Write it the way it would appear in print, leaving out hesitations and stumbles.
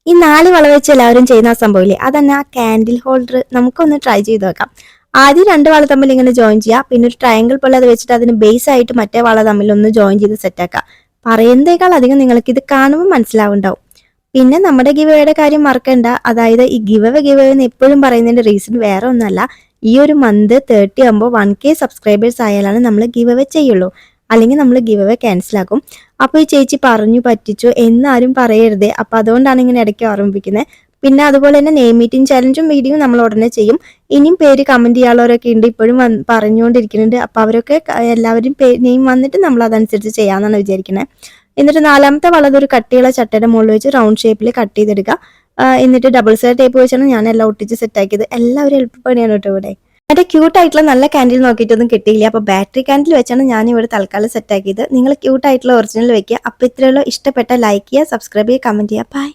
ഈ 4 വള വെച്ച് എല്ലാവരും ചെയ്യുന്ന ആ സംഭവമില്ലേ, അതന്നെ ആ കാൻഡിൽ ഹോൾഡർ നമുക്കൊന്ന് ട്രൈ ചെയ്ത് നോക്കാം. ആദ്യം 2 വള തമ്മിൽ ഇങ്ങനെ ജോയിൻ ചെയ്യുക, പിന്നെ ഒരു ട്രയാങ്കിൾ പോലെ അത് വെച്ചിട്ട് അതിന് ബേസ് ആയിട്ട് മറ്റേ വള തമ്മിൽ ഒന്ന് ജോയിൻ ചെയ്ത് സെറ്റ് ആക്കുക. പറയുന്നതേക്കാൾ അധികം നിങ്ങൾക്ക് ഇത് കാണുമ്പോൾ മനസ്സിലാവുണ്ടാവും. പിന്നെ നമ്മുടെ ഗിവ് കാര്യം മറക്കണ്ട. അതായത് ഈ ഗിവ് എന്ന് എപ്പോഴും പറയുന്നതിന്റെ റീസൺ വേറെ ഒന്നല്ല, ഈ ഒരു മന്ത് 30 ആകുമ്പോൾ 1K സബ്സ്ക്രൈബേഴ്സ് ആയാലാണ് നമ്മൾ ഗിവ് ചെയ്യുള്ളൂ. അല്ലെങ്കിൽ നമ്മൾ ഗിവ് ക്യാൻസൽ ആക്കും. അപ്പോൾ ഈ ചേച്ചി പറഞ്ഞു പറ്റിച്ചു എന്നാരും പറയരുതേ. അപ്പോൾ അതുകൊണ്ടാണ് ഇങ്ങനെ ഇടയ്ക്ക് ഓർമ്മിപ്പിക്കുന്നത്. പിന്നെ അതുപോലെ തന്നെ നെയിം മീറ്റിംഗ് ചലഞ്ചും വീഡിയോ നമ്മൾ ഉടനെ ചെയ്യും. ഇനിയും പേര് കമന്റ് ചെയ്യാനുള്ളവരൊക്കെ ഉണ്ട്, ഇപ്പോഴും പറഞ്ഞുകൊണ്ടിരിക്കുന്നുണ്ട്. അപ്പോൾ അവരൊക്കെ എല്ലാവരും നെയിം വന്നിട്ട് നമ്മൾ അതനുസരിച്ച് ചെയ്യാമെന്നാണ് വിചാരിക്കുന്നത്. എന്നിട്ട് 4ാമത്തെ വള ഒരു കട്ടിയുള്ള ചട്ടയുടെ മുകളിൽ വെച്ച് റൗണ്ട് ഷേപ്പിൽ കട്ട് ചെയ്തെടുക്കുക. എന്നിട്ട് ഡബിൾ സൈഡ് ടേപ്പ് വെച്ചാണ് ഞാൻ എല്ലാം ഒട്ടിച്ച് സെറ്റ് ആക്കിയത്. എല്ലാവരും എളുപ്പപ്പണിയാണ് കേട്ടോ ഇവിടെ. മറ്റേ ക്യൂട്ടായിട്ടുള്ള നല്ല കാൻഡിൽ നോക്കിയിട്ടൊന്നും കിട്ടിയില്ല. അപ്പോൾ ബാറ്ററി കാൻഡിൽ വെച്ചാണ് ഞാൻ ഇവിടെ തൽക്കാലം സെറ്റ് ആക്കിയത്. നിങ്ങൾ ക്യൂട്ടായിട്ടുള്ള ഒറിജിനൽ വെക്കുക. അപ്പോൾ ഇത്രയുള്ള ഇഷ്ടപ്പെട്ട ലൈക്ക് ചെയ്യുക, സബ്സ്ക്രൈബ് ചെയ്യുക, കമന്റ് ചെയ്യുക. ബൈ.